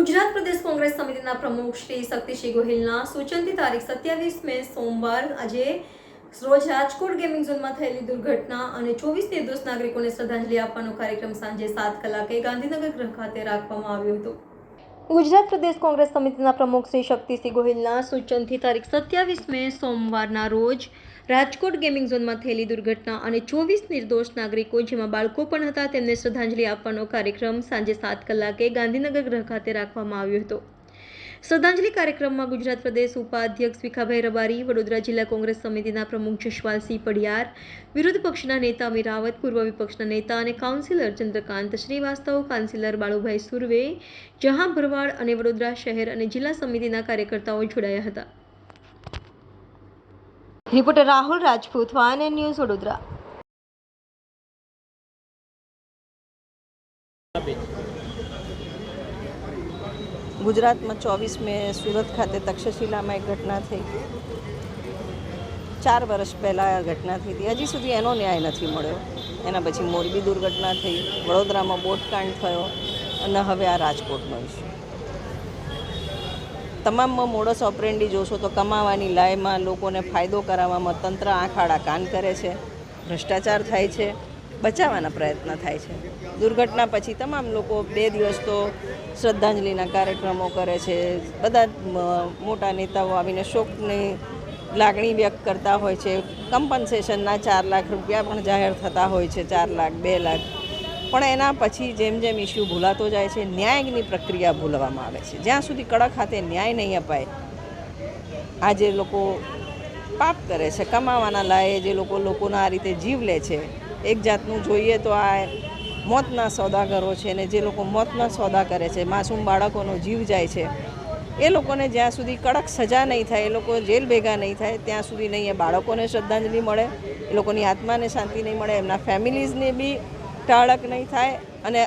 ગુજરાત પ્રદેશ કોંગ્રેસ સમિતિના પ્રમુખ શ્રી શક્તિસિંહ ગોહિલના સૂચનથી તારીખ 27 મે સોમવાર આજે રોજ રાજકોટ ગેમિંગ ઝોનમાં થયેલી દુર્ઘટના અને 24 નિર્દોષ નાગરિકોને શ્રદ્ધાંજલિ આપવાનો કાર્યક્રમ સાંજે 7 કલાકે ગાંધીનગર ગૃહ ખાતે રાખવામાં આવ્યો હતો। ગુજરાત પ્રદેશ કોંગ્રેસ સમિતિના પ્રમુખ શ્રી શક્તિસિંહ ગોહિલના સૂચનથી તારીખ 27 મે સોમવારના રોજ રાજકોટ ગેમિંગ ઝોનમાં થયેલી દુર્ઘટના અને 24 નિર્દોષ નાગરિકો જેમાં બાળકો પણ હતા તેમને શ્રદ્ધાંજલિ આપવાનો કાર્યક્રમ સાંજે 7 કલાકે ગાંધીનગર ગૃહ ખાતે રાખવામાં આવ્યો હતો। શ્રદ્ધાંજલિ કાર્યક્રમમાં ગુજરાત પ્રદેશ ઉપાધ્યક્ષ ભીખાભાઈ રબારી, વડોદરા જિલ્લા કોંગ્રેસ સમિતિના પ્રમુખ જશવાલસિંહ પડિયાર, વિરોધ પક્ષના નેતા અમીર રાવત, પૂર્વ વિપક્ષના નેતા અને કાઉન્સિલર ચંદ્રકાંત શ્રીવાસ્તવ, કાઉન્સિલર બાળુભાઈ સુરવે, જહાં ભરવાડ અને વડોદરા શહેર અને જિલ્લા સમિતિના કાર્યકર્તાઓ જોડાયા હતા। Reporter Rahul Rajput, van news, Vadodara. ગુજરાતમાં 24 મે સુરત ખાતે તક્ષશિલામાં એક ઘટના થઈ। 4 વર્ષ પહેલાં આ ઘટના થઈ હતી, હજી સુધી એનો ન્યાય નથી મળ્યો। એના પછી મોરબી દુર્ઘટના થઈ, વડોદરામાં બોટકાંડ થયો અને હવે આ રાજકોટનો ઇસ્યુ। તમામમાં મોડસ ઓપરેન્ડી જોશો તો કમાવાની લાયમાં લોકોને ફાયદો કરાવવામાં તંત્ર આંખ આડા કાન કરે છે, ભ્રષ્ટાચાર થાય છે, બચાવવાના પ્રયત્ન થાય છે। દુર્ઘટના પછી તમામ લોકો 2 દિવસ તો શ્રદ્ધાંજલિના કાર્યક્રમો કરે છે, બધા મોટા નેતાઓ આવીને શોકની લાગણી વ્યક્ત કરતા હોય છે। કમ્પન્સેશનના 4 લાખ રૂપિયા પણ જાહેર થતા હોય છે, 4 લાખ 2 લાખ, પણ એના પછી જેમ જેમ ઇસ્યુ ભૂલાતો જાય છે, ન્યાયની પ્રક્રિયા ભૂલવામાં આવે છે। જ્યાં સુધી કડક હાથે ન્યાય નહીં અપાય, આ જે લોકો પાપ કરે છે, કમાવાના લાયે જે લોકોના આ રીતે જીવ લે છે, એક જાતનું જોઈએ તો આ મોતના સોદાગરો છે ને જે લોકો મોતના સોદા કરે છે, માસૂમ બાળકોનો જીવ જાય છે, એ લોકોને જ્યાં સુધી કડક સજા નહીં થાય, એ લોકો જેલ ભેગા નહીં થાય ત્યાં સુધી નહીં એ બાળકોને શ્રદ્ધાંજલિ મળે, એ લોકોની આત્માને શાંતિ નહીં મળે, એમના ફેમિલીઝને બી ટાળક નહીં થાય અને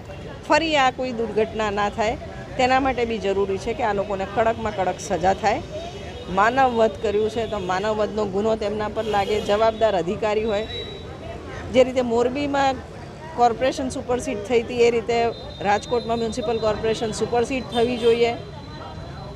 ફરી આ કોઈ દુર્ઘટના ના થાય તેના માટે બી જરૂરી છે કે આ લોકોને કડકમાં કડક સજા થાય। માનવવધ કર્યું છે તો માનવવધનો ગુનો તેમના પર લાગે, જવાબદાર અધિકારી હોય। જે રીતે મોરબીમાં કોર્પોરેશન સુપરસીડ થઈ હતી એ રીતે રાજકોટમાં મ્યુનિસિપલ કોર્પોરેશન સુપરસીડ થવી જોઈએ।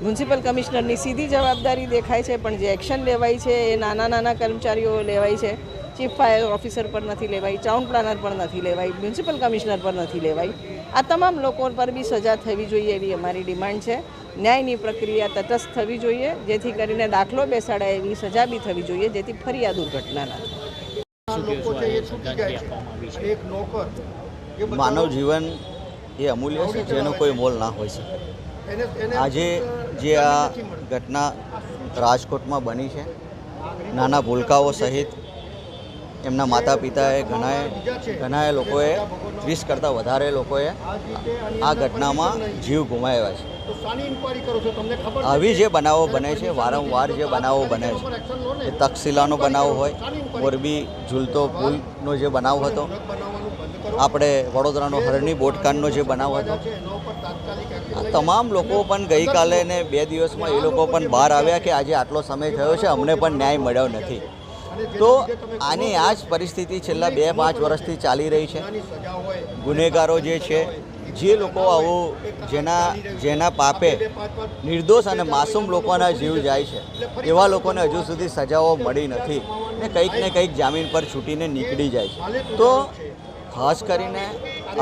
મ્યુનિસિપલ કમિશનરની સીધી જવાબદારી દેખાય છે, પણ જે એક્શન લેવાય છે એ નાના કર્મચારીઓ લેવાય છે। ચીફ ફાયર ઓફિસર પર નથી લેવાય, ટાઉન પ્લાનર પર નથી લેવાય, મ્યુનિસિપલ કમિશનર પર નથી લેવાય। આ તમામ લોકો પર બી સજા થવી જોઈએ એવી અમારી ડિમાન્ડ છે। ન્યાયની પ્રક્રિયા તટસ્થ થવી જોઈએ, જેથી કરીને દાખલો બેસાડાય એવી સજા બી થવી જોઈએ, જેથી ફરી આ દુર્ઘટના ના થાય। માનવ જીવન એ અમૂલ્ય છે, જેનો કોઈ મોલ ના હોય શકે। આજે જે આ ઘટના રાજકોટમાં બની છે, નાના ભૂલકાઓ સહિત એમના માતા પિતાએ ઘણાએ લોકોએ 30 કરતાં વધારે લોકોએ આ ઘટનામાં જીવ ગુમાવ્યા છે। આવી જે બનાવો બને છે, વારંવાર જે બનાવો બને છે, એ તક્ષશિલાનો બનાવ હોય, મોરબી ઝૂલતો પુલનો જે બનાવ હતો, આપણે વડોદરાનો હરણી બોટકાંડનો જે બનાવ હતો, આ તમામ લોકો પણ ગઈકાલે ને 2 દિવસમાં એ લોકો પણ બહાર આવ્યા કે આજે આટલો સમય થયો છે, અમને પણ ન્યાય મળ્યો નથી। તો આની આ જ પરિસ્થિતિ છેલ્લા 2-5 વર્ષથી ચાલી રહી છે। ગુનેગારો જે છે, જે લોકો આવું જેના પાપે નિર્દોષ અને માસૂમ લોકોના જીવ જાય છે, એવા લોકોને હજુ સુધી સજાઓ મળી નથી ને કંઈક જામીન પર છૂટીને નીકળી જાય છે। તો ખાસ કરીને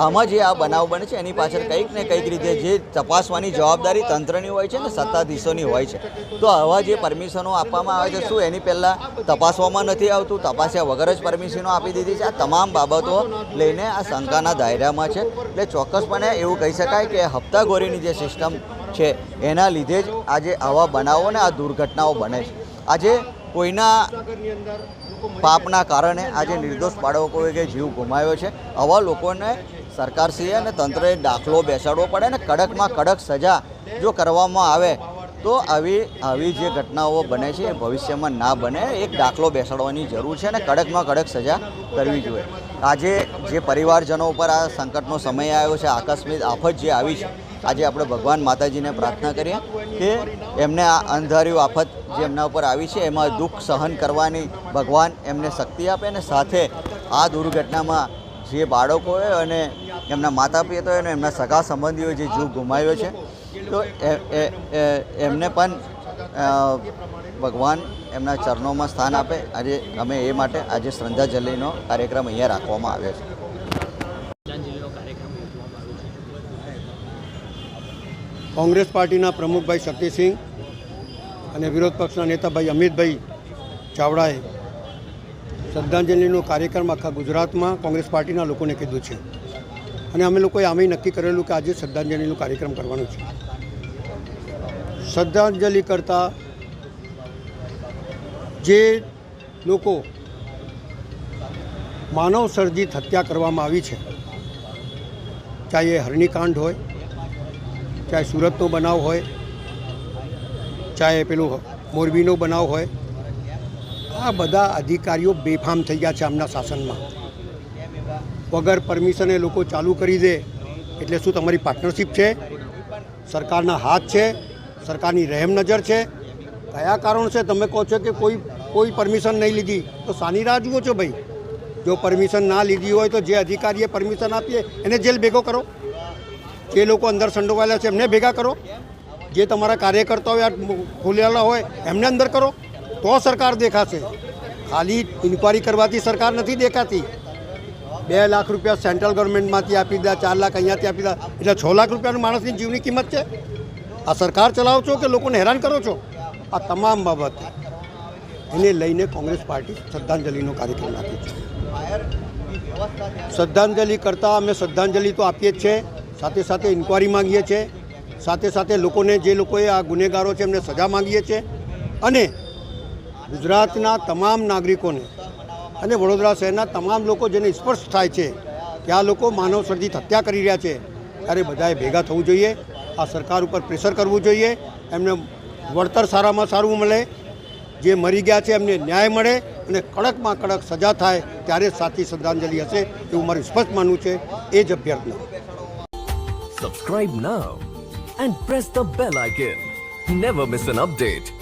આમાં જે આ બનાવ બને છે એની પાછળ કંઈક ને કંઈક રીતે જે તપાસવાની જવાબદારી તંત્રની હોય છે ને સત્તાધીશોની હોય છે। તો આવા જે પરમિશનો આપવામાં આવે છે, શું એની પહેલાં તપાસવામાં નથી આવતું? તપાસ્યા વગર જ પરમિશનો આપી દીધી છે? આ તમામ બાબતો લઈને આ શંકાના દાયરામાં છે। એટલે ચોક્કસપણે એવું કહી શકાય કે હપ્તાખોરીની જે સિસ્ટમ છે એના લીધે જ આજે આવા બનાવો ને આ દુર્ઘટનાઓ બને છે। આજે કોઈના પાપના કારણે આજે નિર્દોષ બાળકોએ જે જીવ ગુમાવ્યો છે, આવા લોકોને સરકારશ્રીએ અને તંત્રએ દાખલો બેસાડવો પડે ને કડકમાં કડક સજા જો કરવામાં આવે તો આવી જે ઘટનાઓ બને છે એ ભવિષ્યમાં ના બને। એક દાખલો બેસાડવાની જરૂર છે અને કડકમાં કડક સજા કરવી જોઈએ। આજે જે પરિવારજનો ઉપર આ સંકટનો સમય આવ્યો છે, આકસ્મિક આફત જે આવી છે, આજે આપણે ભગવાન માતાજીને પ્રાર્થના કરીએ કે એમને આ અંધાર્યું આફત જે એમના ઉપર આવી છે એમાં દુઃખ સહન કરવાની ભગવાન એમને શક્તિ આપે અને સાથે આ દુર્ઘટનામાં જે બાળકોએ અને એમના માતા પિતાએ અને એમના સગા સંબંધીઓએ જે જીવ ગુમાવ્યો છે તો એમને પણ ભગવાન એમના ચરણોમાં સ્થાન આપે. આજે અમે એ માટે આજે શ્રદ્ધાંજલિનો કાર્યક્રમ અહીંયા રાખવામાં આવ્યો છે. કોંગ્રેસ પાર્ટીના પ્રમુખભાઈ શક્તિસિંહ અને વિરોધ પક્ષના નેતાભાઈ અમિતભાઈ ચાવડાએ શ્રદ્ધાંજલિનો કાર્યક્રમ આખા ગુજરાતમાં કોંગ્રેસ પાર્ટીના લોકોને કીધું છે અને અમે લોકોએ આમે નક્કી કરેલું કે આજે શ્રદ્ધાંજલિનો કાર્યક્રમ કરવાનો છે. શ્રદ્ધાંજલિ કરતાં જે લોકો માનવ સર્જિત હત્યા કરવામાં આવી છે, ચાહે એ હરણીકાંડ હોય, ચાહે સુરતનો બનાવ હોય, ચાહે પેલું મોરબીનો બનાવ હોય, આ બધા અધિકારીઓ બેફામ થઈ ગયા છે આમના શાસનમાં. વગર પરમિશને લોકો ચાલુ કરી દે એટલે શું તમારી પાર્ટનરશિપ છે? સરકારના હાથ છે? સરકારની રહેમ નજર છે? કયા કારણ છે તમે કહો છો કે કોઈ પરમિશન નહીં લીધી? તો સાની રાહ જુઓ છો ભાઈ? જો પરમિશન ના લીધી હોય તો જે અધિકારીએ પરમિશન આપીએ એને જેલ ભેગો કરો. જે લોકો અંદર સંડોવાયેલા છે એમને ભેગા કરો. જે તમારા કાર્યકર્તાઓ ખોલેલા હોય એમને અંદર કરો, તો સરકાર દેખાશે. ખાલી ઇન્કવાયરી કરવાથી સરકાર નથી દેખાતી. 2 લાખ રૂપિયા સેન્ટ્રલ ગવર્મેન્ટમાંથી આપી દીધા, 4 લાખ અહીંયાથી આપી દીધા, એટલે 6 લાખ રૂપિયાનું માણસની જીવની કિંમત છે. આ સરકાર ચલાવો છો કે લોકોને હેરાન કરો છો? આ તમામ બાબત એને લઈને કોંગ્રેસ પાર્ટી શ્રદ્ધાંજલિનો કાર્યક્રમ રાખે છે. શ્રદ્ધાંજલિ કરતાં અમે શ્રદ્ધાંજલિ તો આપીએ જ છે, સાથે સાથે ઇન્કવાયરી માંગીએ છીએ, સાથે સાથે લોકોને જે લોકોએ આ ગુનેગારો છે એમને સજા માંગીએ છીએ અને ગુજરાતના તમામ નાગરિકોને અને વડોદરા શહેરના તમામ લોકો જેને સ્પર્શ થાય છે કે આ લોકો માનવ સર્જિત હત્યા કરી રહ્યા છે, ત્યારે બધાએ ભેગા થવું જોઈએ. આ સરકાર ઉપર પ્રેશર કરવું જોઈએ, એમને વળતર સારામાં સારું મળે, જે મરી ગયા છે એમને ન્યાય મળે અને કડકમાં કડક સજા થાય, ત્યારે જ સાચી શ્રદ્ધાંજલિ હશે એવું મારું સ્પષ્ટ માનવું છે. એ જ અભ્યર્થના. Subscribe now and press the bell icon. Never miss an update.